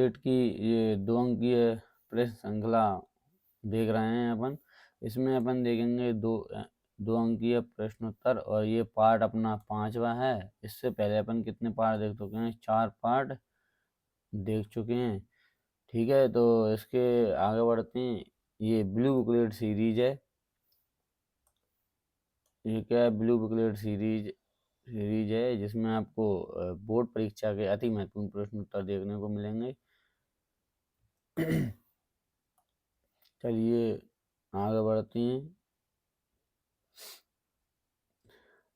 Grade की ये 2 अंकीय प्रश्न श्रृंखला देख रहे हैं अपन। इसमें अपन देखेंगे दो अंकीय प्रश्नोत्तर और ये पार्ट अपना 5वां है। इससे पहले अपन कितने पार्ट देख चुके हैं? 4 पार्ट देख चुके हैं। ठीक है, तो इसके आगे बढ़ते हैं। ये ब्लू बुकलेट सीरीज है। ये क्या है? ब्लू बुकलेट सीरीज है जिसमें आपको बोर्ड परीक्षा के अति महत्वपूर्ण प्रश्न उत्तर देखने को मिलेंगे। चलिए आगे बढ़ते हैं।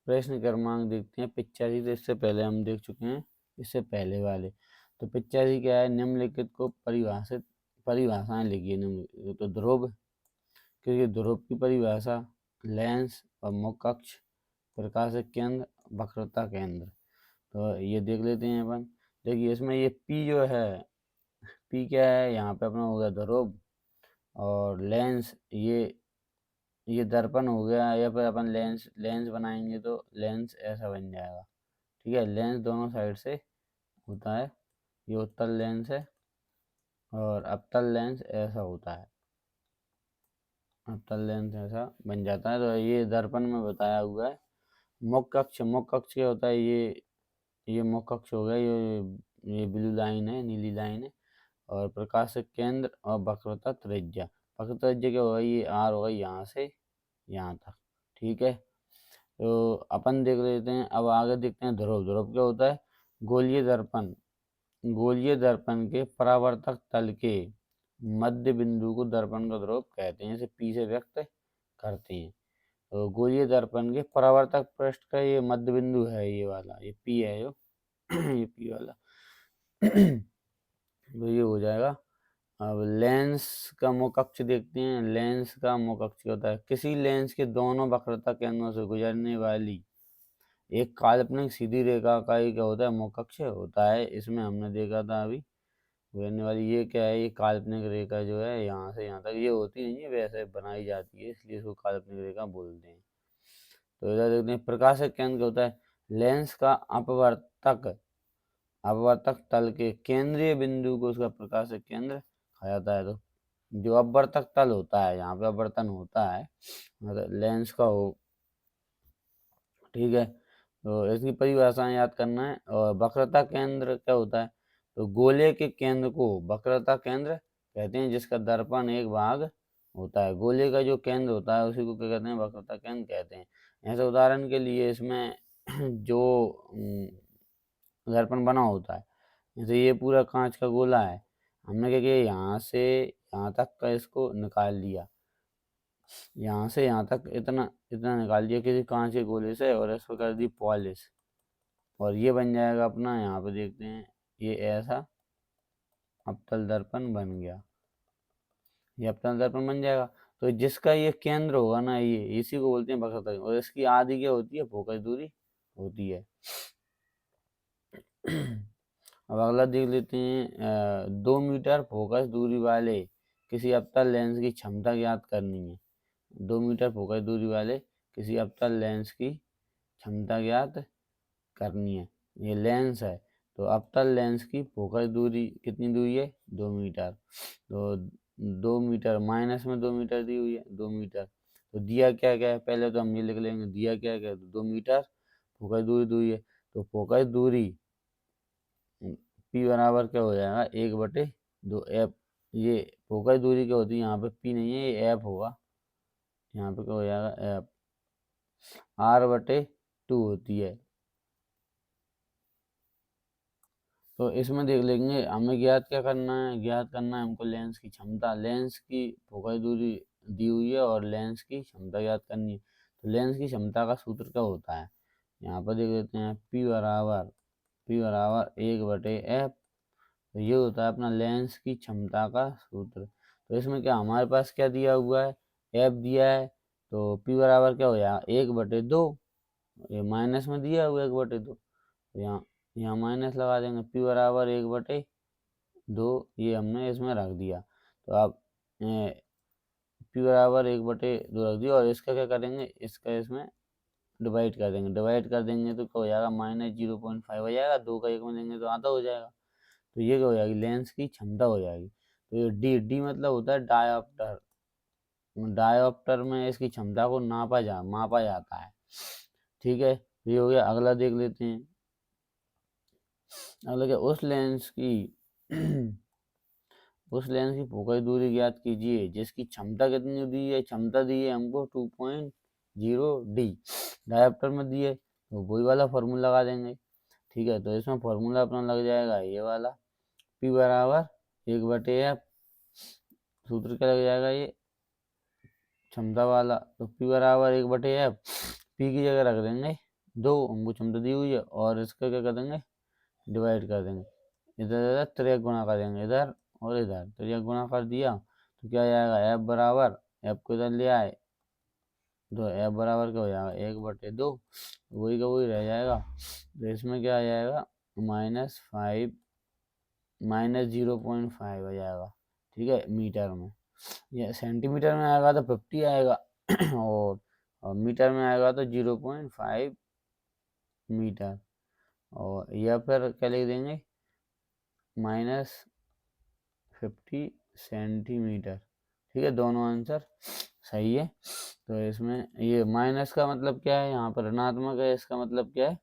प्रश्न क्रमांक देखते हैं 85। तो इससे पहले हम देख चुके हैं, इससे पहले वाले। तो 85 क्या है? निम्नलिखित को परिभाषाएं लिखिए। निम्नलिखित तो ध्रुव, क्योंकि ध्रुव की परिभाषा लेंस और मुख्य अक्ष, प्रकाशिक केंद्र, वक्रता केंद्र। तो ये देख लेते हैं अपन। देखिए इसमें ये P जो है, P क्या है? यहाँ पे अपना हो गया ध्रुव, और लेंस ये दर्पण हो गया, या फिर अपन लेंस बनाएंगे तो लेंस ऐसा बन जाएगा। ठीक है, लेंस दोनों साइड से होता है। ये उत्तल लेंस है और अवतल लेंस ऐसा होता है। अवतल लेंस ऐसा बन जाता है। तो ये दर्पण में बताया हुआ है। मुख्य अक्ष क्या होता है? ये मुख्य अक्ष हो गया। ये ब्लू लाइन है, नीली लाइन है। और प्रकाशिक केंद्र और वक्रता त्रिज्या। वक्रता त्रिज्या क्या होगा? ये R होगा, यहाँ से यहाँ तक। ठीक है, तो अपन देख लेते हैं। अब आगे देखते हैं ध्रुव। ध्रुव क्या होता है? गोलीय दर्पण के परावर्तक तल के मध्य बिंदु को दर्पण का ध्रुव कहते हैं। इसे P से व्यक्त करते हैं। तो गोलीय दर्पण के परावर्तक पृष्ठ का ये मध्य बिंदु है, ये वाला, ये P है जो ये P वाला। तो ये हो जाएगा। अब लेंस का मुख्य अक्ष देखते हैं। लेंस का मुख्य अक्ष होता है किसी लेंस के दोनों वक्रता केंद्रों से गुजरने वाली एक काल्पनिक सीधी रेखा का ही क्या होता है? मुख्य अक्ष होता है। इसमें हमने देखा था अभी गुजरने वाली, ये क्या है? ये काल्पनिक रेखा जो है यहाँ से यहाँ तक ये होती नहीं है, वैसे बनाई जाती है, इसलिए इसको काल्पनिक रेखा बोलते हैं। तो इधर देखते हैं प्रकाशिक केंद्र क्या होता है? लेंस का अपवर्तक तल के केंद्रीय बिंदु को उसका प्रकाशिक केंद्र कहा जाता है। तो जो अपवर्तक तल होता है, यहाँ पे अपवर्तन होता है, मतलब लेंस का हो। ठीक है, तो इसकी परिभाषाएं याद करना है। और वक्रता केंद्र क्या होता है? तो गोले के केंद्र को वक्रता केंद्र कहते हैं, जिसका दर्पण एक भाग होता है। गोले का जो केंद्र होता है उसी को क्या कहते हैं? वक्रता केंद्र कहते हैं। ऐसे उदाहरण के लिए इसमें जो दर्पण बना होता है, जैसे ये पूरा कांच का गोला है, हमने क्या किया? यहाँ से यहाँ तक का इसको निकाल लिया, यहाँ से यहाँ तक इतना इतना निकाल दिया किसी कांच के गोले से, और इसको कर दी पॉलिश, और ये बन जाएगा अपना। यहाँ पे देखते हैं, ये ऐसा अवतल दर्पण बन गया। ये अवतल दर्पण बन जाएगा। तो जिसका ये केंद्र होगा ना, ये इसी को बोलते हैं वक्रता, और इसकी आधी क्या होती है? फोकस दूरी होती है। अब अगला देख लेते हैं। 2 मीटर फोकस दूरी वाले किसी अवतल लेंस की क्षमता ज्ञात करनी है। 2 मीटर फोकस दूरी वाले किसी अवतल लेंस की क्षमता ज्ञात करनी है। ये लेंस है, तो अवतल लेंस की फोकस दूरी कितनी दूरी है? 2 मीटर। तो 2 मीटर माइनस में 2 मीटर दी हुई है, 2 मीटर। तो दिया क्या क्या है? पहले तो हम ये लिख लेंगे, दिया क्या क्या है? तो 2 मीटर फोकस दूरी है। तो फोकस दूरी P बराबर क्या हो जाएगा? 1/2 एफ। ये फोकस दूरी क्या होती है? यहाँ पे P नहीं है, ये एफ होगा। यहाँ पे क्या हो जाएगा? एफ R/2 होती है। तो इसमें देख लेंगे, हमें ज्ञात क्या करना है? ज्ञात करना है हमको लेंस की क्षमता। लेंस की फोकस दूरी दी हुई है और लेंस की क्षमता ज्ञात करनी है। तो लेंस की क्षमता का सूत्र क्या होता है? यहाँ पर देख लेते हैं। P बराबर 1/f। तो ये होता है अपना लेंस की क्षमता का सूत्र। तो इसमें क्या हमारे पास क्या दिया हुआ है? एफ दिया है। तो P बराबर क्या हो जाएगा? 1/2। ये माइनस में दिया हुआ 1/2। तो यहाँ माइनस लगा देंगे। P बराबर 1/2 ये हमने इसमें रख दिया। तो अब P बराबर 1/2 रख दिया, और इसका क्या करेंगे? इसका इसमें डिवाइड कर देंगे। डिवाइड कर देंगे तो क्या हो जाएगा? -0.5 हो जाएगा। 2 का 1 में देंगे तो आधा हो जाएगा। तो ये क्या हो जाएगी, लेंस की क्षमता हो जाएगी। तो ये डी मतलब होता है डायोप्टर। डायोप्टर में इसकी क्षमता को मापा जाता है। ठीक है, ये हो गया। अगला देख लेते हैं। अगला क्या, उस लेंस की फोकस दूरी ज्ञात कीजिए जिसकी क्षमता कितनी दी है, क्षमता दी है हमको 2.0 डी, डायोप्टर में दी है, तो वही वाला फॉर्मूला लगा देंगे। ठीक है, तो इसमें फॉर्मूला अपना लग जाएगा ये वाला, P बराबर 1/F, सूत्र क्या लग जाएगा, ये क्षमता वाला, तो P बराबर 1/F, P की जगह रख देंगे 2, हमको क्षमता दी हुई है, और इसका क्या कर देंगे, डिवाइड कर देंगे, इधर इधर त्रिक गुणा कर देंगे, इधर और इधर त्रिक गुणा कर दिया, तो क्या जाएगा, F बराबर, F को इधर ले आए, तो F बराबर क्या हो जाएगा, 1/2, वही का वही रह जाएगा। तो इसमें क्या आ जाएगा, -0.5 आ जाएगा। ठीक है, मीटर में, ये सेंटीमीटर में आएगा तो 50 आएगा और मीटर में आएगा तो 0.5 मीटर, और या फिर क्या लिख देंगे, -50 सेंटीमीटर। ठीक है, दोनों आंसर सही है। तो इसमें ये माइनस का मतलब क्या है, यहाँ पर ऋणात्मक है, इसका मतलब क्या है,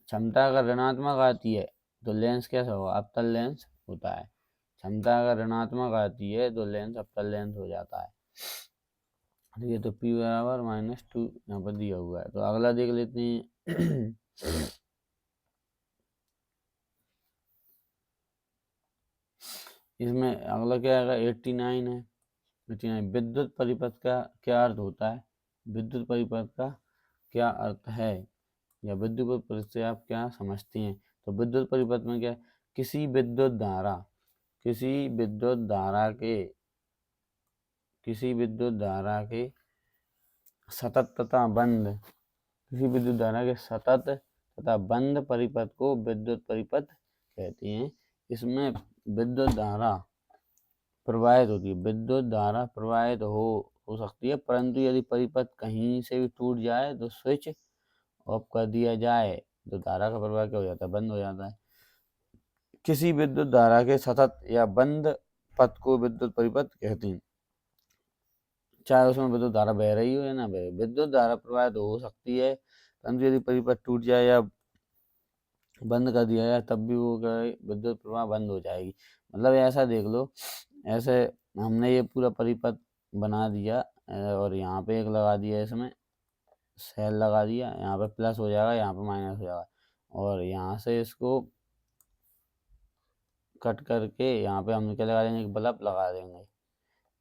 क्षमता अगर ऋणात्मक आती है तो लेंस कैसा होगा, अवतल लेंस होता है। क्षमता अगर ऋणात्मक आती है तो लेंस अवतल लेंस हो जाता है। ठीक है, तो P बराबर -2 यहाँ पर दिया हुआ है। तो अगला देख लेते हैं। इसमें अगला क्या आएगा, 89 है। 89, विद्युत परिपथ का क्या अर्थ होता है, विद्युत परिपथ का क्या अर्थ है, या विद्युत परिपथ से आप क्या समझते हैं। तो विद्युत परिपथ में क्या है, किसी विद्युत धारा के सतत तथा बंद किसी विद्युत धारा के सतत तथा बंद परिपथ को विद्युत परिपथ कहते हैं। इसमें विद्युत धारा प्रवाहित होती है, विद्युत धारा प्रवाहित हो सकती है, परंतु यदि परिपथ कहीं से भी टूट जाए तो स्विच ऑफ कर दिया जाए तो धारा का प्रवाह क्या हो जाता है, बंद हो जाता है। किसी विद्युत धारा के सतत या बंद पथ को विद्युत परिपथ कहते हैं, चाहे उसमें विद्युत धारा बह रही हो या ना बहे। विद्युत धारा प्रवाहित हो सकती है, परंतु यदि परिपथ टूट जाए या बंद कर दिया जाए तब भी वो क्या है, विद्युत प्रवाह बंद हो जाएगी। मतलब ऐसा देख लो, ऐसे हमने ये पूरा परिपथ बना दिया और यहाँ पे एक लगा दिया, इसमें सेल लगा दिया, यहाँ पे प्लस हो जाएगा, यहाँ पे माइनस हो जाएगा, और यहाँ से इसको कट करके यहाँ पे हम क्या लगा देंगे, एक बल्ब लगा देंगे,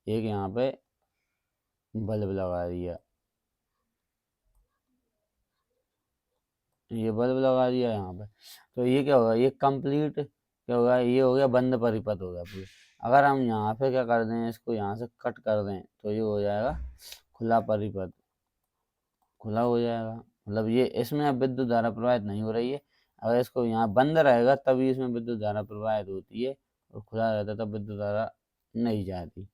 एक यहाँ पे बल्ब लगा दिया, ये बल्ब लगा दिया यहाँ पे, तो ये क्या होगा, ये कंप्लीट क्या होगा, ये हो गया बंद परिपथ हो गया पूरा। अगर हम यहाँ पे क्या कर दें, इसको यहाँ से कट कर दें तो ये हो जाएगा खुला परिपथ, खुला हो जाएगा। मतलब ये इसमें अब विद्युत धारा प्रवाहित नहीं हो रही है। अगर इसको यहाँ बंद रहेगा तभी इसमें विद्युत धारा प्रवाहित होती है, और खुला रहता तब विद्युत धारा नहीं जाती।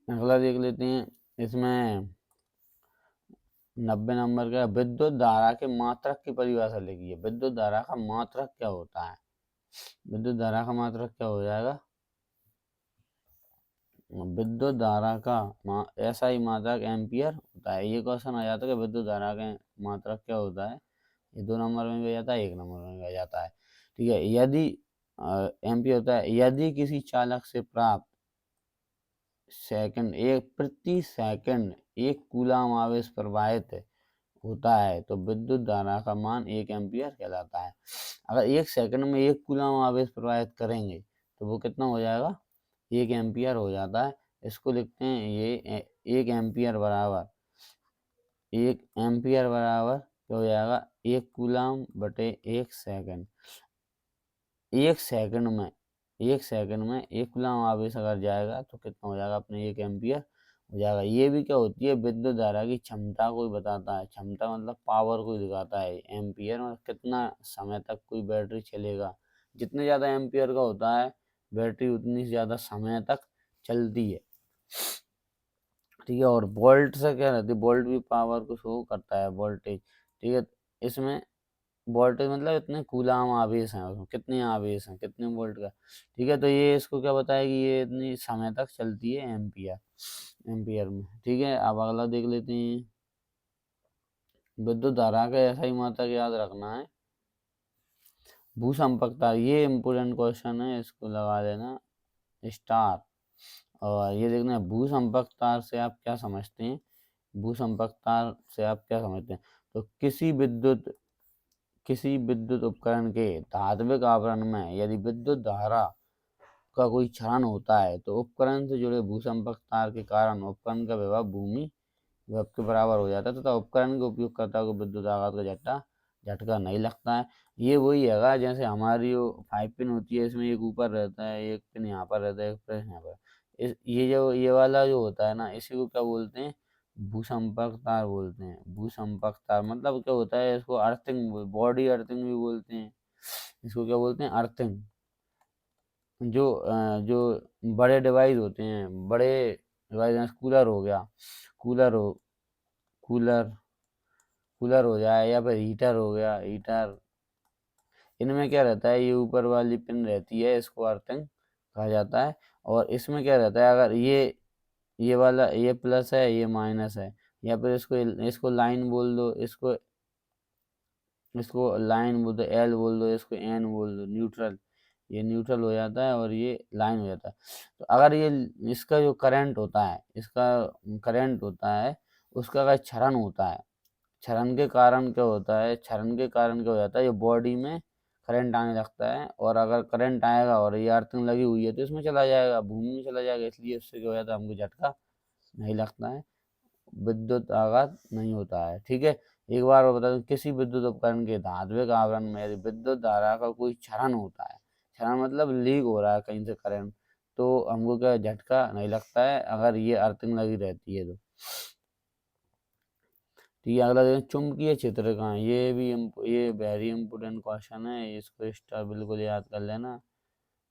अगला देख लेते हैं। इसमें 90 नंबर का, विद्युत धारा के मात्रक की परिभाषा लिखिए। विद्युत धारा का मात्रक क्या होता है, विद्युत धारा का मात्रक क्या हो जाएगा, विद्युत धारा का SI मात्रक एम्पियर होता है। ये क्वेश्चन आ जाता है कि विद्युत धारा का मात्रक क्या होता है, ये 2 नंबर में भी आ जाता है, 1 नंबर में भी आ जाता है। ठीक है, यदि एम्पियर होता है, यदि किसी चालक से प्राप्त प्रति सेकंड 1 कूलम आवेश प्रवाहित होता है तो विद्युत धारा का मान 1 एम्पियर कहलाता है। अगर 1 सेकंड में 1 कूलम आवेश प्रवाहित करेंगे तो वो कितना हो जाएगा, 1 एम्पियर हो जाता है। इसको लिखते हैं, ये 1 एम्पियर बराबर क्या हो जाएगा, 1 कूलम बटे 1 सेकंड। 1 सेकंड में 1 कूलम आवेश अगर जाएगा तो कितना हो जाएगा, अपने 1 एम्पियर हो जाएगा। ये भी क्या होती है, विद्युत धारा की क्षमता को बताता है। क्षमता मतलब पावर को दिखाता है। एम्पियर मतलब कितना समय तक कोई बैटरी चलेगा। जितने ज़्यादा एम्पियर का होता है बैटरी उतनी ज़्यादा समय तक चलती है। ठीक है, और वोल्ट से क्या रहती है, वोल्ट भी पावर को शो करता है, वोल्टेज। ठीक है, इसमें वोल्टेज मतलब इतने कूलाम आवेश हैं उसमें, कितने आवेश हैं, कितने वोल्ट का। ठीक है, तो ये इसको क्या बताया कि ये इतनी समय तक चलती है एम्पियर, एम्पियर में। ठीक है, अब अगला देख लेते हैं। विद्युत धारा का ऐसा ही मात्रक याद रखना है। भूसंपर्कता, ये इम्पोर्टेंट क्वेश्चन है, इसको लगा देना स्टार। और ये देखना है भूसंपर्क तार से आप क्या समझते हैं, भूसंपर्क तार से आप क्या समझते हैं। तो किसी विद्युत उपकरण के धात्विक आवरण में यदि विद्युत धारा का कोई क्षरण होता है तो उपकरण से जुड़े भूसंपर्क तार के कारण उपकरण का विभव भूमि विभव के बराबर हो जाता है तथा उपकरण के उपयोगकर्ता को विद्युत आघात का झटका नहीं लगता है। ये वही हैगा जैसे हमारी जो 5 पिन होती है, इसमें एक ऊपर रहता है, एक पिन यहाँ पर रहता है, एक पिन यहाँ पर। ये वाला जो होता है ना, इसी को क्या बोलते हैं, भूसंपर्क तार बोलते हैं। भूसंपर्क तार मतलब क्या होता है, इसको अर्थिंग, बॉडी अर्थिंग भी बोलते हैं। इसको क्या बोलते हैं, अर्थिंग। जो बड़े डिवाइस होते हैं, बड़े डिवाइस, जैसे कूलर हो गया, कूलर हो कूलर कूलर हो जाए, या फिर हीटर हो गया, हीटर, इनमें क्या रहता है, ये ऊपर वाली पिन रहती है, इसको अर्थिंग कहा जाता है। और इसमें क्या रहता है, अगर ये वाला, ये प्लस है, ये माइनस है, या फिर इसको इसको लाइन बोल दो, इसको इसको लाइन बोल दो, एल बोल दो, इसको एन बोल दो, न्यूट्रल, ये न्यूट्रल हो जाता है और ये लाइन हो जाता है। तो अगर ये इसका जो करंट होता है, इसका करंट होता है, उसका अगर क्षरण होता है, क्षरण के कारण क्या होता है, क्षरण के कारण क्या हो जाता है, ये बॉडी में करंट आने लगता है, और अगर करंट आएगा और ये अर्थिंग लगी हुई है तो इसमें चला जाएगा, भूमि में चला जाएगा, इसलिए उससे क्या हो जाता है, हमको झटका नहीं लगता है, विद्युत आघात नहीं होता है। ठीक है, एक बार और बता दूं, किसी विद्युत उपकरण के धात्विक आवरण में यदि विद्युत धारा का कोई क्षरण होता है, क्षरण मतलब लीक हो रहा है कहीं से करंट, तो हमको क्या झटका नहीं लगता है, अगर ये अर्थिंग लगी रहती है तो। ठीक है, अगला देखें, चुंबकीय क्षेत्र कहाँ है, ये वेरी इंपोर्टेंट क्वेश्चन है, इसको स्टार बिल्कुल याद कर लेना।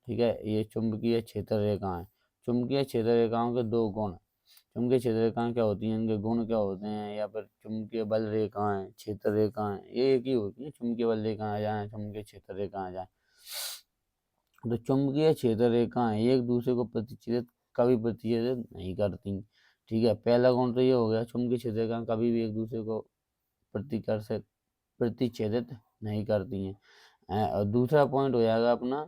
ठीक है, ये चुंबकीय क्षेत्र रेखाएं, चुंबकीय क्षेत्र रेखाओं के दो गुण। चुंबकीय क्षेत्र रेखाएं क्या होती हैं, इनके गुण क्या होते हैं, या फिर चुंबकीय बल रेखाएं, क्षेत्र रेखाएं, ये एक ही होती है, चुंबकीय बल रेखाएं आ जाए, चुंबकीय क्षेत्र रेखाएं आ जाए। तो चुंबकीय क्षेत्र रेखाएं एक दूसरे को कभी प्रतिच्छेदित नहीं करती। ठीक है, पहला गुण तो ये हो गया, चुंबकीय क्षेत्र रेखाएं कभी भी एक दूसरे को प्रतिच्छेदित नहीं करती हैं। और दूसरा पॉइंट हो जाएगा अपना,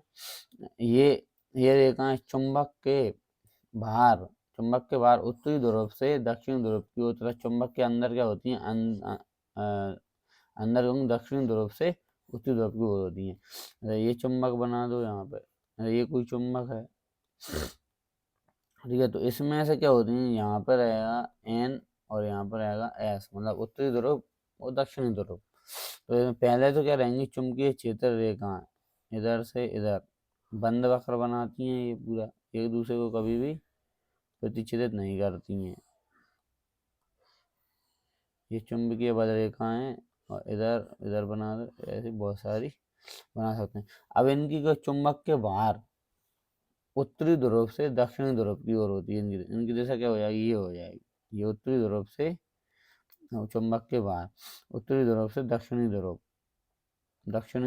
ये ये रेखाएं चुंबक के बाहर उत्तरी ध्रुव से दक्षिण ध्रुव की ओर तथा चुंबक के अंदर क्या होती हैं, अंदर दक्षिण ध्रुव से उत्तरी ध्रुव की ओर होती हैं। ये चुंबक बना दो यहाँ पे, ये कोई चुंबक है। ठीक है, तो इसमें से क्या होती है, यहाँ पर रहेगा एन और यहाँ पर रहेगा एस, मतलब उत्तरी ध्रुव और दक्षिणी ध्रुव। तो इसमें पहले तो क्या रहेंगी, चुंबकीय क्षेत्र रेखाएं इधर से इधर बंद वक्र बनाती हैं, ये पूरा एक दूसरे को कभी भी प्रतिच्छेदित नहीं करती हैं। ये चुंबकीय बल रेखाएं, और इधर इधर बना दो, ऐसी बहुत सारी बना सकते हैं। अब इनकी जो चुंबक के बाहर उत्तरी ध्रुव से दक्षिणी ध्रुव की ओर होती है, इनकी दिशा क्या हो जाएगी, ये हो जाएगी, ये उत्तरी ध्रुव से, चुंबक के बाहर उत्तरी ध्रुव से दक्षिणी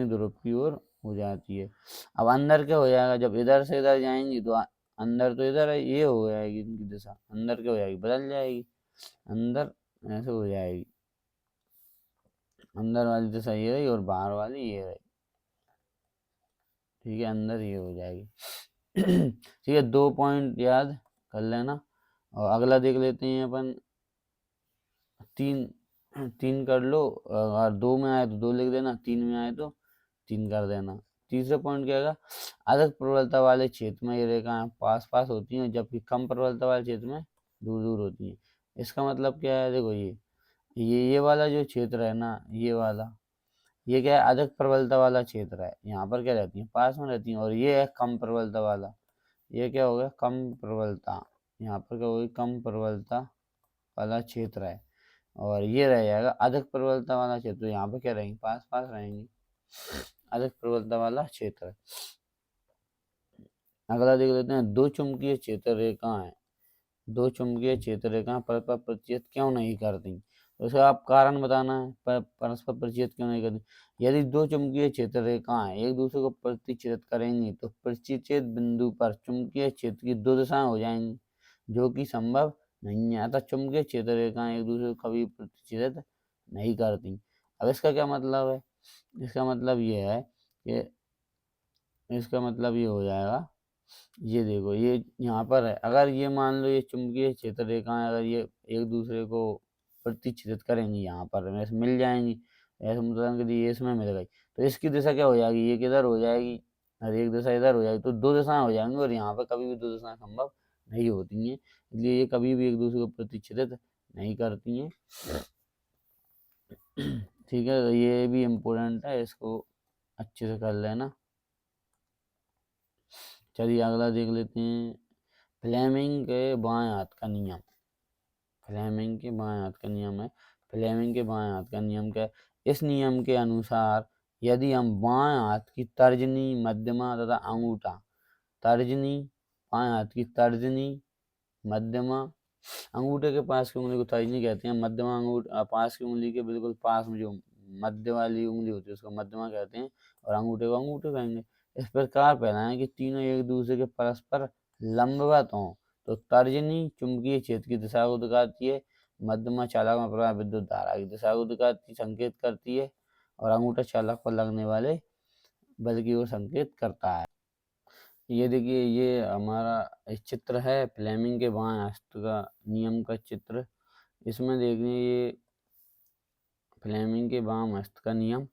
ध्रुव की ओर हो जाती है। अब अंदर क्या हो जाएगा, जब इधर से इधर जाएंगी तो अंदर तो इधर है, ये हो जाएगी इनकी दिशा, अंदर क्या हो जाएगी, बदल जाएगी, अंदर ऐसे हो जाएगी, अंदर वाली दिशा ये रही और बाहर वाली ये रही। ठीक है, अंदर ये हो जाएगी। ठीक है, 2 पॉइंट याद कर लेना। और अगला देख लेते हैं अपन, 3 3 कर लो, अगर 2 में आए तो 2 लिख देना, 3 में आए तो 3 कर देना। तीसरा पॉइंट क्या है, अधिक प्रबलता वाले क्षेत्र में ये रेखाएं पास पास होती हैं, जबकि कम प्रबलता वाले क्षेत्र में दूर दूर होती हैं। इसका मतलब क्या है, देखो ये वाला जो क्षेत्र है ना, ये वाला, ये क्या है, अधिक प्रबलता वाला क्षेत्र है, यहाँ पर क्या रहती है, पास में रहती हैं। और ये है कम प्रबलता वाला, ये क्या हो गया, कम प्रबलता, यहाँ पर क्या होगी, कम प्रबलता वाला क्षेत्र है। और ये रह जाएगा अधिक प्रबलता वाला क्षेत्र, यहाँ पे क्या रहेंगे, पास पास रहेंगे, अधिक प्रबलता वाला क्षेत्र। अगला देख लेते हैं, दो चुंबकीय क्षेत्र रेखाएं परस्पर प्रतिच्छेद क्यों नहीं करती। तो उसका आप कारण बताना है, परस्पर प्रतिच्छेद क्यों नहीं करती। यदि दो चुंबकीय क्षेत्र रेखाएं एक दूसरे को प्रतिच्छेद करेंगी तो प्रतिच्छेद बिंदु पर चुंबकीय क्षेत्र की दो दिशाएं हो जाएंगी, जो कि संभव नहीं है। अतः चुंबकीय क्षेत्र रेखाएं एक दूसरे को कभी प्रतिच्छेद नहीं करती। अब इसका क्या मतलब है? इसका मतलब ये है कि इसका मतलब ये हो जाएगा, ये देखो ये यहाँ पर है, अगर ये मान लो ये चुंबकीय क्षेत्र रेखाएं अगर ये एक दूसरे को प्रतिच्छेदित करेंगी, यहाँ पर ऐसे मिल जाएंगी, ऐसे मतलब कि ये इसमें मिल गई, तो इसकी दिशा क्या हो जाएगी, ये किधर हो जाएगी और एक दिशा इधर हो जाएगी, तो दो दिशाएं हो जाएंगी और यहाँ पर कभी भी दो दिशाएं संभव नहीं होती हैं, इसलिए ये कभी भी एक दूसरे को प्रतिच्छेदित नहीं करती हैं। ठीक है, तो ये भी इम्पोर्टेंट है, इसको अच्छे से कर लेना। चलिए अगला देख लेते हैं, फ्लेमिंग के बाएं हाथ का नियम। फ्लेमिंग के बाएं हाथ का नियम है। फ्लेमिंग के बाएं हाथ का नियम क्या है? इस नियम के अनुसार यदि हम बाएं हाथ की तर्जनी, मध्यमा तथा अंगूठा, तर्जनी, बाएं हाथ की तर्जनी, मध्यमा, अंगूठे के पास की उंगली को तर्जनी कहते हैं, मध्यमा अंगूठा पास की उंगली के बिल्कुल पास में जो मध्य वाली उंगली होती है उसको मध्यमा कहते हैं, और अंगूठे को अंगूठे कहेंगे। इस प्रकार फैलाएं कि तीनों एक दूसरे के परस्पर लंबवत हों। तो तर्जनी चुंबकीय क्षेत्र की दिशा को दिखाती है, मध्यमा चालक में प्रवाह विद्युत धारा की दिशा को दिखाती संकेत करती है, और अंगूठा चालक पर लगने वाले बल की ओर संकेत करता है। ये देखिए ये हमारा एक चित्र है फ्लेमिंग के बाएं हस्त का नियम का चित्र। इसमें देखिए ये फ्लेमिंग के बाएं हस्त का नियम,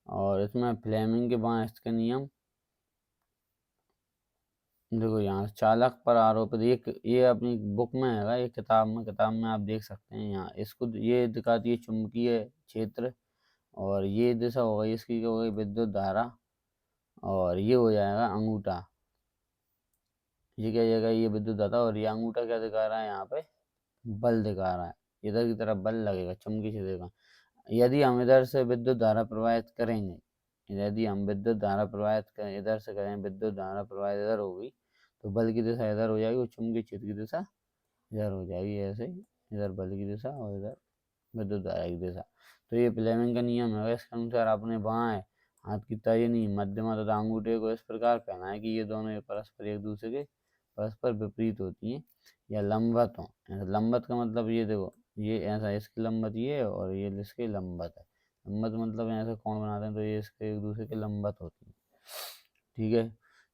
और इसमें फ्लेमिंग के बाएं हस्त का नियम देखो यहाँ चालक पर आरोपित, ये अपनी बुक में है, ये किताब में आप देख सकते हैं। यहाँ इसको ये दिखाती है चुंबकीय क्षेत्र, और ये दिशा हो गई इसकी हो गई विद्युत धारा, और ये हो जाएगा अंगूठा, ये क्या जाएगा ये विद्युत धारा, और ये अंगूठा क्या दिखा रहा है यहाँ पे, बल दिखा रहा है, इधर की तरफ बल लगेगा चुंबकीय क्षेत्र का। यदि हम इधर से विद्युत धारा प्रवाहित करेंगे, यदि हम विद्युत धारा प्रवाहित करें इधर से करें, विद्युत धारा प्रवाहित इधर होगी तो बल की दिशा इधर हो जाएगी और चुंबकीय क्षेत्र की दिशा इधर हो जाएगी, ऐसे इधर बल की दिशा और इधर विद्युत धारा की दिशा। तो ये फ्लेमिंग का नियम है, इसके अनुसार अपने बाएं हाथ की तर्जनी, मध्यमा तथा अंगूठे को इस प्रकार फैलाएं कि ये दोनों परस्पर एक दूसरे के परस्पर विपरीत होती हैं या लंबवत हों। लंबवत का मतलब ये देखो ये ऐसा, इसकी लंबवत ये है और ये इसके लंबवत है। लंबवत मतलब ऐसा कौन बनाते हैं, तो ये इसके एक दूसरे के लंबवत होती है। ठीक है,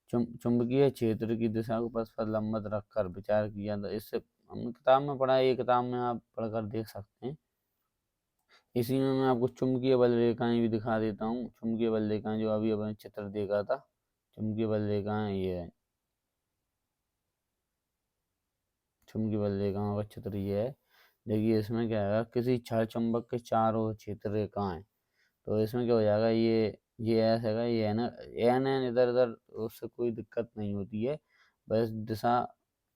चुंबकीय क्षेत्र की दिशा को परस्पर लंबवत रखकर विचार किया, तो इससे हमने किताब में पढ़ा है, ये किताब में आप पढ़कर देख सकते हैं। इसी में मैं आपको चुंबकीय बल रेखाएं भी दिखा देता हूँ। चुंबकीय बल रेखाएं जो अभी अपने चित्र देखा था, चुंबकीय बल रेखाएं ये है, चुंबकीय बल रेखाओं का चित्र ये है। देखिए इसमें क्या है, किसी क्षण चुंबक के चारों क्षेत्र रेखाएं, तो इसमें क्या हो जाएगा, ये ऐसा है, ये है ना एन एन इधर उधर, उससे कोई दिक्कत नहीं होती है, बस दिशा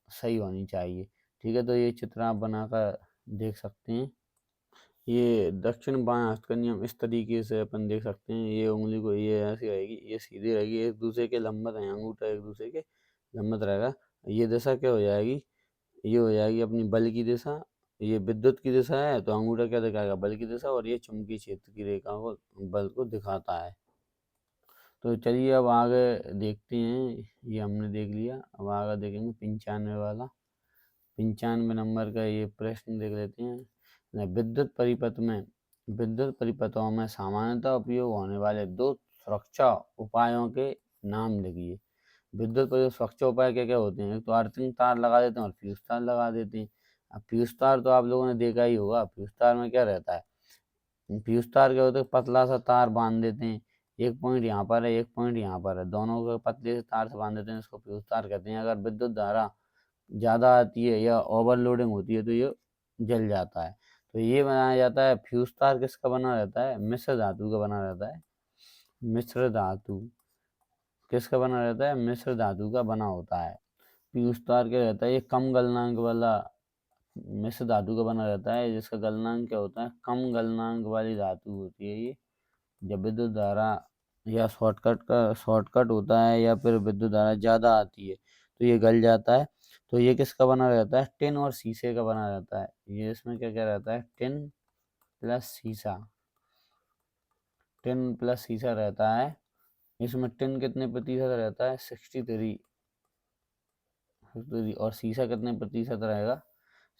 सही होनी चाहिए। ठीक है, तो ये चित्र आप बनाकर देख सकते हैं। ये दक्षिण बाएं हस्त का नियम इस तरीके से अपन देख सकते हैं, ये उंगली को ये ऐसी रहेगी, ये सीधी रहेगी, एक दूसरे के लंबवत है, अंगूठा एक दूसरे के लंबवत रहेगा। ये दिशा क्या हो जाएगी, ये हो जाएगी अपनी बल की दिशा, ये विद्युत की दिशा है तो अंगूठा क्या दिखाएगा, बल की दिशा, और ये चुंबकीय क्षेत्र की रेखा को बल को दिखाता है। तो चलिए अब आगे देखते हैं, ये हमने देख लिया, अब आगे देखेंगे 95 वाला। 95 नंबर का ये प्रश्न देख लेते हैं। विद्युत परिपथों में सामान्यतः उपयोग होने वाले दो सुरक्षा उपायों के नाम लिखिए। विद्युत परिपथ सुरक्षा उपाय क्या क्या होते हैं? एक तो अर्थिंग तार लगा देते हैं और फ्यूज तार लगा देते हैं। अब फ्यूज तार तो आप लोगों ने देखा ही होगा, फ्यूज तार में क्या रहता है, फ्यूज तार क्या होता है, पतला सा तार बांध देते हैं, एक पॉइंट यहाँ पर है एक पॉइंट यहाँ पर है, दोनों को पतले से तार से बांध देते हैं, इसको फ्यूज तार कहते हैं। अगर विद्युत धारा ज़्यादा आती है या ओवरलोडिंग होती है तो ये जल जाता है। तो ये बनाया जाता है, फ्यूज तार किसका बना रहता है, मिश्र धातु का बना रहता है। मिश्र धातु किसका बना रहता है, मिश्र धातु का बना होता है। फ्यूज तार क्या रहता है, ये कम गलनांक वाला मिश्र धातु का बना रहता है, जिसका गलनांक क्या होता है, कम गलनांक वाली धातु होती है ये। जब विद्युत धारा या शॉर्टकट होता है या फिर विद्युत धारा ज़्यादा आती है तो ये गल जाता है। तो ये किसका बना रहता है, टिन और शीशे का बना रहता है। ये इसमें क्या क्या रहता है, टिन प्लस सीसा, टिन प्लस सीसा रहता है। इसमें टिन कितने प्रतिशत रहता है? 63, और सीसा कितने प्रतिशत रहेगा?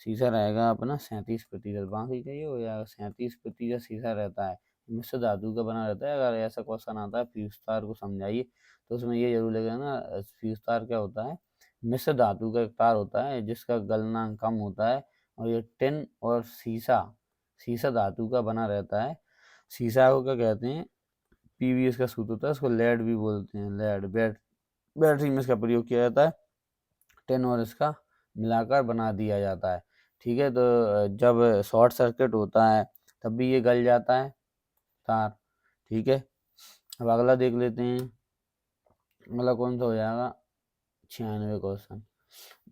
सीसा रहेगा अपना 37%। बाकी का ये हो जाएगा 37% सीसा रहता है, मिश्र धातु का बना रहता है। अगर ऐसा क्वेश्चन आता है फ्यूज तार को समझाइए तो उसमें ये जरूर लगेगा ना, फ्यूज तार क्या होता है? मिश्र धातु का एक तार होता है जिसका गलनांक कम होता है, और ये टिन और सीसा, सीसा धातु का बना रहता है। सीसा को क्या कहते हैं? पीवीएस का सूत्र होता है, उसको लेड भी बोलते हैं। लेड बैटरी में इसका प्रयोग किया जाता है। टिन और इसका मिलाकर बना दिया जाता है। ठीक है, तो जब शॉर्ट सर्किट होता है तब भी ये गल जाता है तार। ठीक है, अब अगला देख लेते हैं। अगला कौन सा हो जाएगा? 96 क्वेश्चन।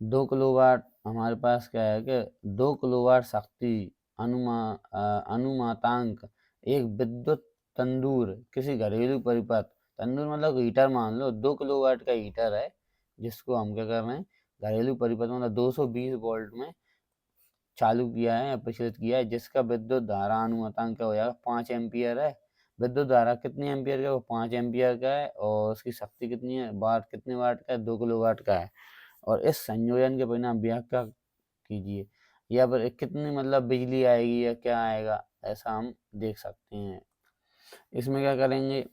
2 किलोवाट हमारे पास क्या है कि 2 किलोवाट शक्ति अनुमातांक एक विद्युत तंदूर किसी घरेलू परिपथ, तंदूर मतलब हीटर मान लो, 2 किलोवाट का हीटर है जिसको हम क्या कर रहे हैं? घरेलू परिपथ मतलब 220 वोल्ट में चालू किया है या प्रचलित किया है, जिसका विद्युत धारा अनुमातांक क्या हो जाएगा? 5 एम्पियर है। विद्युत धारा कितनी एम्पियर का है? वो 5 एम्पियर का है। और उसकी शक्ति कितनी है? वाट, कितने वाट का है? 2 किलोवाट का है। और इस संयोजन के परिणाम व्याख्या कीजिए, या फिर कितनी मतलब बिजली आएगी या क्या आएगा, ऐसा हम देख सकते हैं। इसमें क्या करेंगे?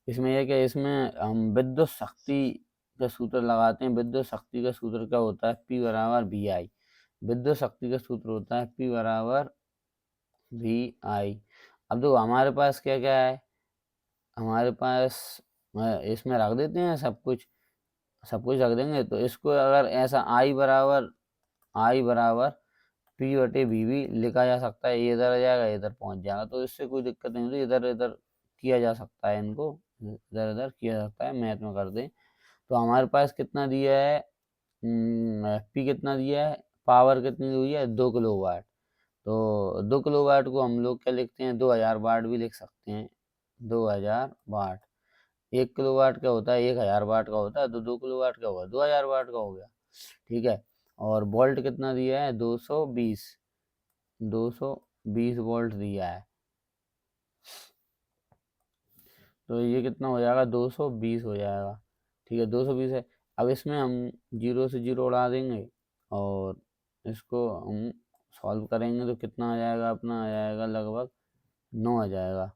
इसमें यह कि इसमें हम विद्युत शक्ति का सूत्र लगाते हैं। विद्युत शक्ति का सूत्र क्या होता है? P बराबर वी आई। विद्युत शक्ति का सूत्र होता है P बराबर वी आई। अब तो हमारे पास क्या क्या है? हमारे पास इसमें रख देते हैं सब कुछ, सब कुछ रख देंगे। तो इसको अगर ऐसा आई बराबर पी बटे वी भी लिखा जा सकता है। ये इधर आ जाएगा, इधर पहुंच जाएगा, तो इससे कोई दिक्कत नहीं होती। इधर इधर किया जा सकता है, इनको इधर इधर किया जा सकता है। मैथ में कर दें तो हमारे पास कितना दिया है? पी कितना दिया है? पावर कितनी हुई है? 2 किलोवाट। तो 2 किलोवाट को हम लोग क्या लिखते हैं? 2000 वाट भी लिख सकते हैं। 2000 वाट। 1 किलोवाट का होता है? 1000 वाट का होता है। तो 2 किलोवाट का होगा 2000 वाट का हो गया। ठीक है, और वोल्ट कितना दिया है? 220, 220 वोल्ट दिया है। तो ये कितना हो जाएगा? 220 हो जाएगा। ठीक है, 220 है। अब इसमें हम 0 से 0 उड़ा देंगे और इसको हम सॉल्व करेंगे तो कितना आ जाएगा? अपना आ जाएगा लगभग 9 आ जाएगा,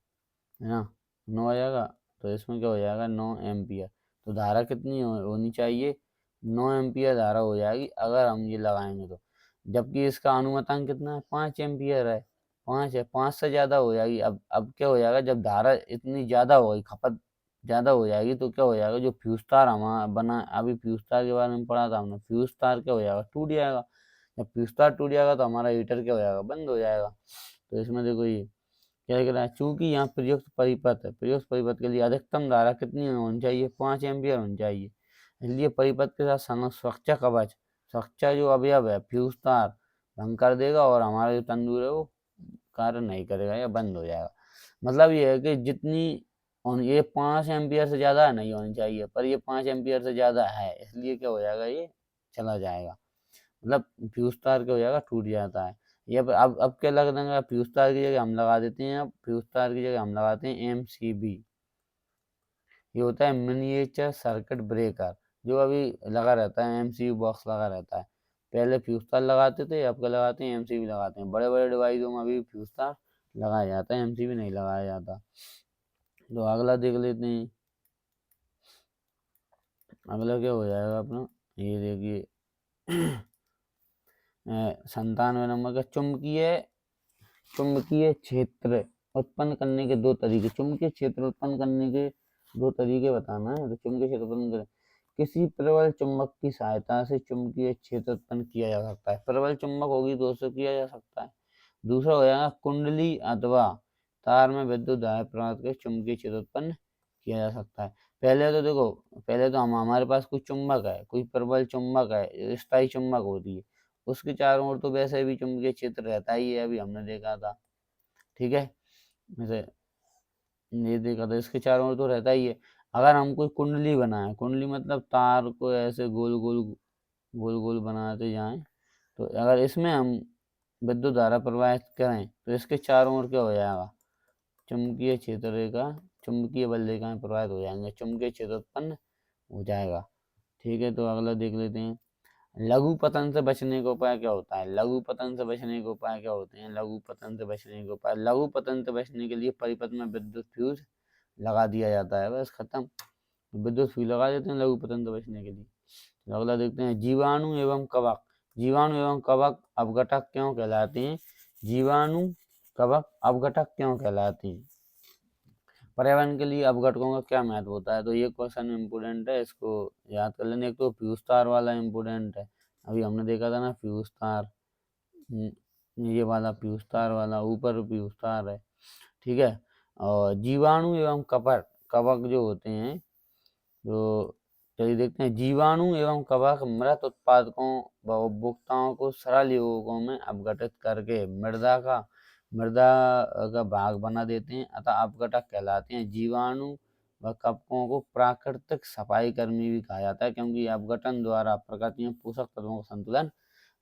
है ना? 9 आ जाएगा। तो इसमें क्या हो जाएगा? 9 एम्पियर। तो धारा कितनी होनी चाहिए? 9 एम्पियर धारा हो जाएगी अगर हम ये लगाएंगे तो। जबकि इसका अनुमतांक कितना है? 5 एम्पियर है। 5 है, 5 से ज़्यादा हो जाएगी। अब क्या हो जाएगा? जब धारा इतनी ज़्यादा होगी, खपत ज़्यादा हो जाएगी, तो क्या हो जाएगा? जो फ्यूज तार हमारा बना, अभी फ्यूज तार के बारे में पढ़ा था हमने, फ्यूज तार क्या हो जाएगा? टूट जाएगा। जब फ्यूज तार टूट जाएगा तो हमारा हीटर क्या हो जाएगा? बंद हो जाएगा। तो इसमें देखो ये क्या कह रहा है? चूंकि यहाँ प्रयुक्त परिपथ है, प्रयुक्त परिपथ के लिए अधिकतम धारा कितनी होनी चाहिए? 5 एम्पियर होनी चाहिए। इसलिए परिपथ के साथ सुरक्षा कवच, सुरक्षा जो अवयव है फ्यूज तार, भंग कर देगा और हमारा जो तंदूर है वो कार्य नहीं करेगा या बंद हो जाएगा। मतलब ये है कि जितनी ये 5 एम्पियर से ज़्यादा नहीं होनी चाहिए, पर ये 5 एम्पियर से ज़्यादा है, इसलिए क्या हो जाएगा? ये चला जाएगा। मतलब फ्यूज तार क्या हो जाएगा? टूट जाता है। ये अब क्या लग देंगे? फ्यूज तार की जगह हम लगाते हैं, अब फ्यूज तार की जगह हम लगाते हैं एमसीबी। ये होता है मिनिएचर सर्किट ब्रेकर, जो अभी लगा रहता है, एमसीबी बॉक्स लगा रहता है। पहले फ्यूज तार लगाते थे, अब क्या लगाते हैं? एमसीबी लगाते हैं। बड़े बड़े डिवाइसों में अभी फ्यूज तार लगाया जाता है, एमसीबी नहीं लगाया जाता। तो अगला देख लेते हैं। अगला क्या हो जाएगा अपना? ये देखिए 97 नंबर का, चुंबकीय क्षेत्र उत्पन्न करने के 2 तरीके। चुंबकीय क्षेत्र उत्पन्न करने के 2 तरीके बताना है। तो चुंबकीय क्षेत्र उत्पन्न करें, किसी प्रबल चुंबक की सहायता से चुंबकीय क्षेत्र उत्पन्न किया जा सकता है। प्रबल चुंबक होगी तो उससे किया जा सकता है। दूसरा हो जाएगा कुंडली अथवा तार में विद्युत धारा प्रवाहित कर चुंबकीय क्षेत्र उत्पन्न किया जा सकता है। पहले तो देखो, पहले तो हमारे पास कोई चुंबक है, कोई प्रबल चुंबक है, स्थायी चुंबक होती है, उसके चारों ओर तो वैसे भी चुंबकीय क्षेत्र रहता ही है, अभी हमने देखा था। ठीक है, जैसे ये देखा था, इसके चारों ओर तो रहता ही है। अगर हम कोई कुंडली बनाए, कुंडली मतलब तार को ऐसे गोल गोल गोल गोल बनाते जाएं, तो अगर इसमें हम विद्युत धारा प्रवाहित करें तो इसके चारों ओर क्या हो जाएगा, चुंबकीय क्षेत्र रेखा, चुंबकीय बल रेखाएं प्रवाहित हो जाएंगे, चुंबकीय क्षेत्र उत्पन्न हो जाएगा। ठीक है, तो अगला देख लेते हैं। लघु पतन से बचने का उपाय क्या होता है? लघु पतन से बचने के उपाय क्या होते हैं? लघु पतन से बचने के उपाय, लघु पतन से बचने के लिए परिपथ में विद्युत फ्यूज लगा दिया जाता है, बस खत्म। विद्युत फ्यूज लगा देते हैं लघु पतन से बचने के लिए। तो अगला देखते हैं, जीवाणु एवं कवक, जीवाणु एवं कवक अपघटक क्यों कहलाते हैं? जीवाणु कवक अपघटक क्यों कहलाते हैं? पर्यावरण के लिए अपघटकों का क्या महत्व होता है? तो ये क्वेश्चन इम्पोर्टेंट है, इसको याद कर लेना। एक तो फ्यूज तार वाला इम्पोर्टेंट है, अभी हमने देखा था ना फ्यूज तार, ये वाला फ्यूज तार वाला, ऊपर फ्यूज तार है। ठीक है, और जीवाणु एवं कवक, कवक जो होते हैं, तो चलिए देखते हैं। जीवाणु एवं कवक मृत उत्पादकों व उपभोक्ताओं को सरल यौगिकों में अपघटित करके मृदा का भाग बना देते हैं, अतः अपघटक कहलाते हैं। जीवाणु व कवकों को प्राकृतिक सफाई कर्मी भी कहा जाता है, क्योंकि अपघटन द्वारा प्रकृति में पोषक तत्वों का संतुलन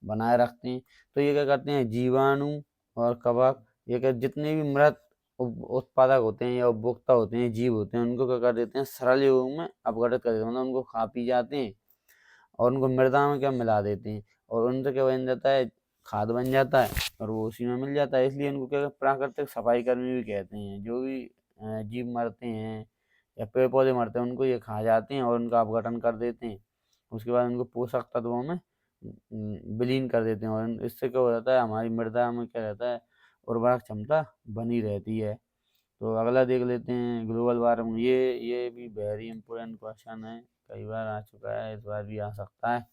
बनाए रखते हैं। तो ये क्या करते हैं, जीवाणु और कवक, ये क्या जितने भी मृत उत्पादक होते हैं या उपभोक्ता होते हैं, जीव होते हैं, उनको क्या कर देते हैं, सरल यौगिक में अपघटित कर देते हैं, मतलब उनको खा पी जाते हैं और उनको मृदा में क्या मिला देते हैं, और उनसे क्या बन जाता है, खाद बन जाता है, और वो उसी में मिल जाता है। इसलिए उनको क्या प्राकृतिक सफाई कर्मी भी कहते हैं। जो भी जीव मरते हैं या पेड़ पौधे मरते हैं, उनको ये खा जाते हैं और उनका अपघटन कर देते हैं। उसके बाद उनको पोषक तत्वों में विलीन कर देते हैं, और इससे क्या हो जाता है, हमारी मृदा में क्या रहता है, उर्वरक क्षमता बनी रहती है। तो अगला देख लेते हैं, ग्लोबल वार्मिंग, ये भी वेरी इंपॉर्टेंट क्वेश्चन है, कई बार आ चुका है, इस बार भी आ सकता है।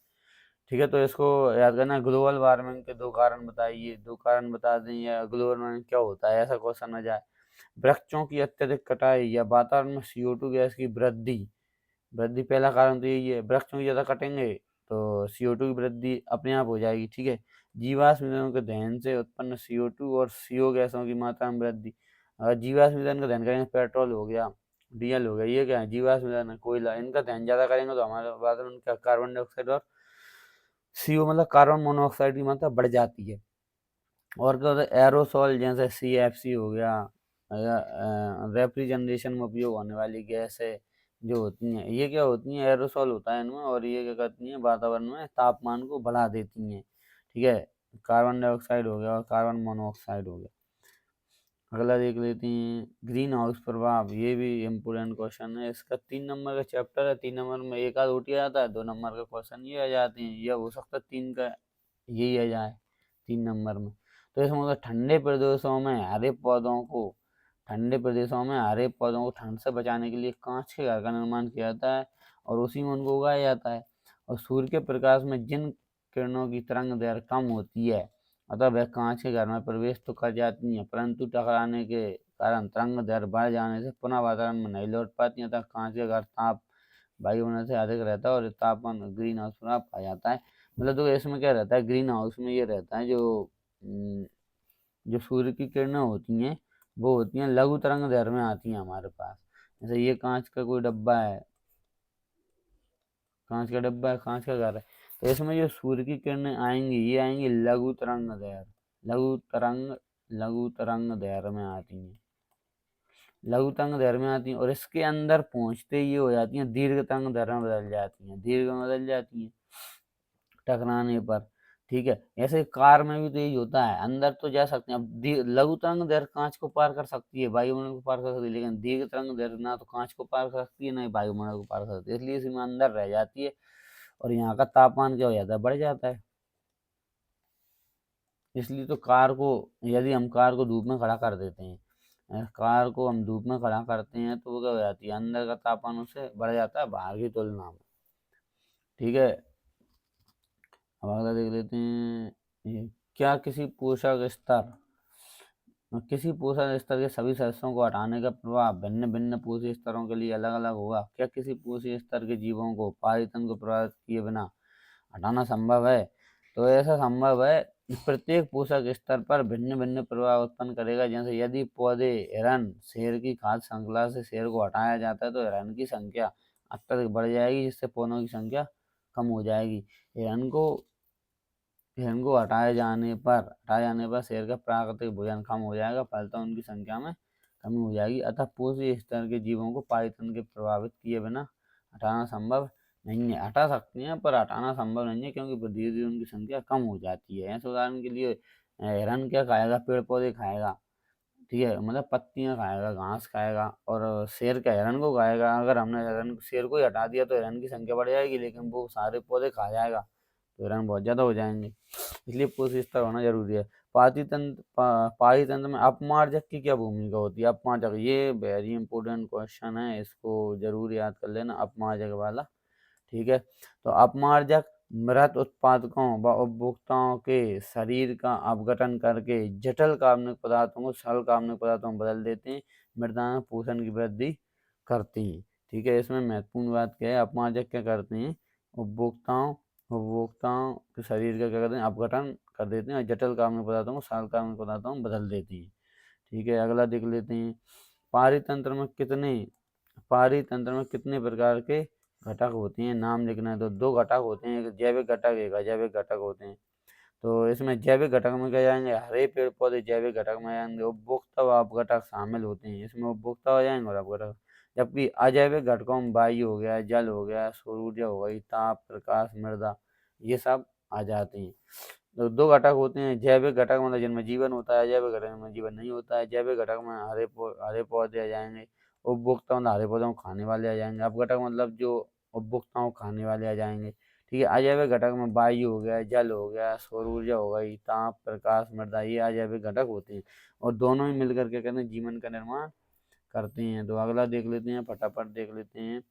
ठीक है, तो इसको याद करना। ग्लोबल वार्मिंग के दो कारण बताइए, दो कारण बता दें, या ग्लोबल वार्मिंग क्या होता है, ऐसा क्वेश्चन आ जाए। वृक्षों की अत्यधिक कटाई या वातावरण में CO2 गैस की वृद्धि, वृद्धि पहला कारण तो यही है। वृक्षों की ज़्यादा कटेंगे तो CO2 की वृद्धि अपने आप हो जाएगी। ठीक है, जीवाश्म ईंधनों के दहन से उत्पन्न CO2 और CO गैसों की मात्रा में वृद्धि। अगर जीवाश्म ईंधन का दहन करेंगे, पेट्रोल हो गया, डीजल हो गया, ये क्या है, जीवाश्म ईंधन है, कोयला, इनका दहन ज़्यादा करेंगे तो हमारे वातावरण का कार्बन डाइऑक्साइड और CO मतलब कार्बन मोनोऑक्साइड की मात्रा बढ़ जाती है। और क्या होता है, एरोसोल जैसे CFC हो गया, या रेफ्रिजरेशन में उपयोग होने वाली गैस है जो होती हैं, ये क्या होती हैं, एरोसोल होता है इनमें, और ये क्या करती हैं, वातावरण में तापमान को बढ़ा देती हैं। ठीक है, कार्बन डाइऑक्साइड हो गया और कार्बन मोनोऑक्साइड हो गया। अगला देख लेते हैं, ग्रीन हाउस प्रभाव, ये भी इम्पोर्टेंट क्वेश्चन है। इसका 3 नंबर का चैप्टर है, 3 नंबर में एक आध ओटी आ जाता है, 2 नंबर का क्वेश्चन ये आ जाते हैं, या हो सकता है 3 का यही आ जाए 3 नंबर में। तो इसमें होता है, ठंडे प्रदेशों में हरे पौधों को ठंड से बचाने के लिए कांच के घर का निर्माण किया जाता है और उसी में उनको उगाया जाता है। और सूर्य के प्रकाश में जिन किरणों की तरंग दैर्घ्य कम होती है, अतः वह कांच के घर में प्रवेश तो कर जाती हैं, परंतु टकराने के कारण तरंग दैर्घ्य बढ़ जाने से पुनः वातावरण में नहीं लौट पाती हैं, अतः कांच के घर ताप वायुमंडल से अधिक रहता है और तापमान ग्रीन हाउस प्रभाव पाया जाता है। मतलब तो इसमें क्या रहता है, ग्रीन हाउस में ये रहता है, जो सूर्य की किरणें होती हैं वो होती हैं लघु तरंग दैर्घ्य में आती हैं हमारे पास। जैसे ये कांच का कोई डब्बा है, कांच का घर है, तो इसमें जो सूर्य की किरणें आएंगी, ये आएंगी लघु तरंग दैर्घ्य में आती हैं, लघु तरंग दैर्घ्य में आती हैं, और इसके अंदर पहुंचते ही ये हो जाती हैं दीर्घ तरंग दैर्घ्य में बदल जाती हैं, दीर्घ में बदल जाती हैं टकराने पर। ठीक है, ऐसे कार में भी तो यही होता है, अंदर तो जा सकते हैं। अब लघु तरंग दैर्घ्य कांच को पार कर सकती है, वायुमंडल को पार कर सकती है, लेकिन दीर्घ तरंग दैर्घ्य ना तो कांच को पार कर सकती है, ना ही वायुमंडल को पार कर सकती है, इसलिए इसमें अंदर रह जाती है और यहाँ का तापमान क्या हो जाता है, बढ़ जाता है। इसलिए तो कार को, यदि हम कार को धूप में खड़ा कर देते हैं, कार को हम धूप में खड़ा करते हैं, तो वो क्या हो जाती है, अंदर का तापमान उससे बढ़ जाता है बाहर की तुलना में। ठीक है, अब अगला देख लेते हैं, ये क्या किसी पोषक स्तर के सभी सदस्यों को हटाने का प्रभाव भिन्न भिन्न पोषक स्तरों के लिए अलग अलग होगा? क्या किसी पोषक स्तर के जीवों को पारितन को प्रभावित किए बिना हटाना संभव है? तो ऐसा संभव है, प्रत्येक पोषक स्तर पर भिन्न भिन्न प्रभाव उत्पन्न करेगा। जैसे यदि पौधे, हिरन, शेर की खाद्य श्रृंखला से शेर को हटाया जाता है तो हिरन की संख्या अत्यधिक बढ़ जाएगी, जिससे पौधों की संख्या कम हो जाएगी। हिरन को हिरन को हटाए जाने पर शेर का प्राकृतिक भोजन कम हो जाएगा, फलतः उनकी संख्या में कमी हो जाएगी। अतः पूर्ण स्तर के जीवों को पारितंत्र के प्रभावित किए बिना हटाना संभव नहीं है। हटा सकते हैं पर हटाना संभव नहीं है, क्योंकि धीरे धीरे उनकी संख्या कम हो जाती है। ऐसे उदाहरण के लिए हिरन क्या खाएगा, पेड़ पौधे खाएगा, ठीक है, मतलब पत्तियाँ खाएगा, घास खाएगा, और शेर क्या हिरन को खाएगा। अगर हमने शेर को ही हटा दिया तो हिरन की संख्या बढ़ जाएगी, लेकिन वो सारे पौधे खा जाएगा तो हिरन बहुत ज़्यादा हो जाएंगे। इसलिए पोषक स्तर होना जरूरी है। पारितंत्र में अपमार्जक की क्या भूमिका होती है? अपमार्जक, ये वेरी इंपॉर्टेंट क्वेश्चन है, इसको जरूर याद कर लेना, अपमार्जक वाला। ठीक है, तो अपमार्जक मृत उत्पादकों व उपभोक्ताओं के शरीर का अपघटन करके जटिल कार्बनिक पदार्थों को सरल कार्बनिक पदार्थों में बदल देते हैं, मृदा में पोषण की वृद्धि करते हैं। ठीक है, इसमें महत्वपूर्ण बात क्या है, अपमार्जक क्या करते हैं, उपभोक्ताओं उपभोक्ताओं के शरीर का क्या करते हैं, अपघटन कर देते हैं और जटिल कार्बनिक पदार्थों को सरल कार्बनिक पदार्थों में बदल देते हैं। ठीक है, अगला देख लेते हैं। पारितंत्र में कितने पारितंत्र में कितने प्रकार के घटक होते हैं, नाम लिखना है। तो दो घटक होते हैं, एक जैविक घटक, एक अजैविक घटक होते हैं। तो इसमें जैविक घटक में क्या जाएंगे, हरे पेड़ पौधे जैविक घटक में जाएंगे, उपभोक्ता व अपघटक शामिल होते हैं, इसमें उपभोक्ता हो जाएंगे और अपघटक। जबकि अजैविक घटकों में वायु हो गया, जल हो गया, सौर ऊर्जा हो गई, ताप, प्रकाश, मृदा, ये सब आ जाते हैं। तो दो घटक होते हैं, जैविक घटक मतलब जिनमें जीवन होता है, अजैविक घटक में जीवन नहीं होता है। जैविक घटक में हरे पौधे आ जाएंगे, उपभोक्ता मतलब हरे पौधों को खाने वाले आ जाएंगे, अपघटक मतलब जो उपभोक्ताओं को खाने वाले आ जाएंगे। ठीक है, अजैविक घटक में वायु हो गया, जल हो गया, सौर ऊर्जा हो गई, ताप, प्रकाश, मृदा, ये अजैविक घटक होते हैं, और दोनों ही मिलकर के कहते हैं जीवन का निर्माण करते हैं। तो अगला देख लेते हैं, फटाफट देख लेते हैं।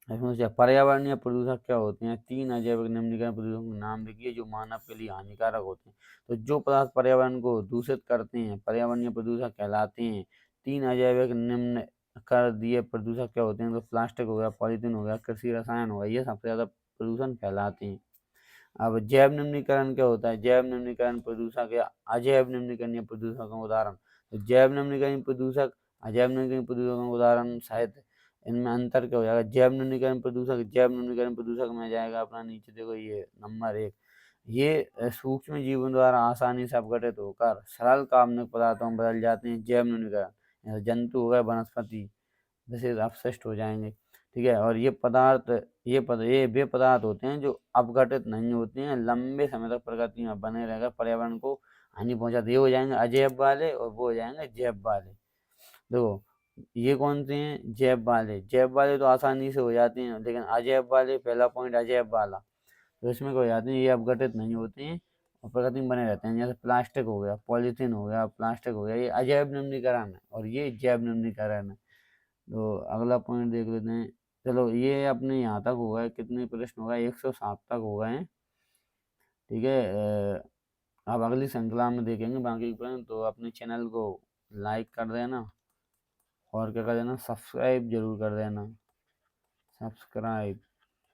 इसमें से पर्यावरणीय प्रदूषक क्या होते हैं? 3 अजैविक निम्नलिखित प्रदूषकों के नाम लिखिए जो मानव के लिए हानिकारक होते हैं। तो जो पदार्थ पर्यावरण को दूषित करते हैं पर्यावरणीय प्रदूषक कहलाते हैं। 3 अजैविक निम्न कर दिए प्रदूषक क्या होते हैं? तो प्लास्टिक हो गया, पॉलीथीन हो गया, कृषि रसायन हो गया, ये सबसे ज़्यादा प्रदूषण फैलाते हैं। अब जैव निम्नीकरण क्या होता है? जैव निम्नीकरण प्रदूषक या अजैव निम्नीकरणीय प्रदूषक का उदाहरण। तो जैव निम्नीकरण प्रदूषक, अजैव निम्नीकरण प्रदूषक का उदाहरण शायद इनमें अंतर क्या हो जाएगा? जैव निम्नीकरण प्रदूषक में जाएगा अपना, नीचे देखो ये नंबर 1, ये सूक्ष्म जीवों द्वारा आसानी से अपघटित होकर सरल कार्बनिक पदार्थों में बदल जाते हैं। जैव निम्नीकरण, जंतु हो गए, वनस्पति जैसे अपशिष्ट हो जाएंगे। ठीक है, और ये वे पदार्थ होते हैं जो अपघटित नहीं होते हैं, लंबे समय तक प्रकृति में बने रहकर पर्यावरण को हानि पहुंचाते। ये हो जाएंगे अजैव वाले और वो हो जाएंगे जैव वाले। देखो ये कौन से हैं? जैव वाले तो आसानी से हो जाते हैं, लेकिन अजैव वाले, पहला पॉइंट अजैव वाला, तो इसमें क्या हो जाते हैं, ये अपघटित नहीं होते हैं और प्रकृति में बने रहते हैं। जैसे प्लास्टिक हो गया, पॉलीथीन हो गया, प्लास्टिक हो गया, ये अजैव निम्नीकरण है और ये जैव निम्नीकरण है। तो अगला पॉइंट देख लेते हैं। चलो ये अपने यहाँ तक हो गए, कितने प्रश्न हो गए? 107 तक हो गए हैं। ठीक है, अब अगली श्रृंखला में देखेंगे बाकी के प्रश्न। तो अपने चैनल को लाइक कर देना और क्या कर देना, सब्सक्राइब जरूर कर देना, सब्सक्राइब।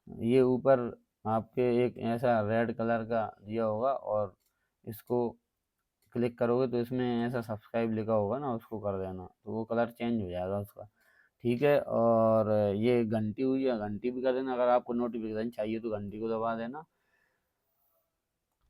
ये ऊपर आपके एक ऐसा रेड कलर का दिया होगा और इसको क्लिक करोगे तो इसमें ऐसा सब्सक्राइब लिखा होगा ना, उसको कर देना तो वो कलर चेंज हो जाएगा उसका। ठीक है, और ये घंटी हुई है, घंटी भी कर देना, अगर आपको नोटिफिकेशन चाहिए तो घंटी को दबा देना।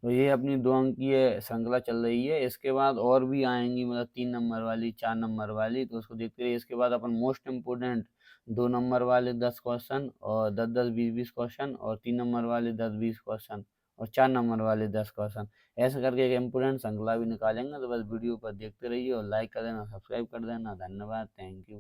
तो ये अपनी 2 अंकीय श्रृंखला चल रही है, इसके बाद और भी आएंगी, मतलब 3 नंबर वाली, 4 नंबर वाली, तो उसको देखते रहिए। इसके बाद अपन मोस्ट इम्पोर्टेंट 2 नंबर वाले 10 क्वेश्चन और 10-10, 20-20 क्वेश्चन, और 3 नंबर वाले 10-20 क्वेश्चन, और 4 नंबर वाले 10 क्वेश्चन, ऐसे करके एक इम्पोर्टेंट श्रृंखला भी निकालेंगे। तो बस वीडियो पर देखते रहिए और लाइक कर देना, सब्सक्राइब कर देना। धन्यवाद, थैंक यू।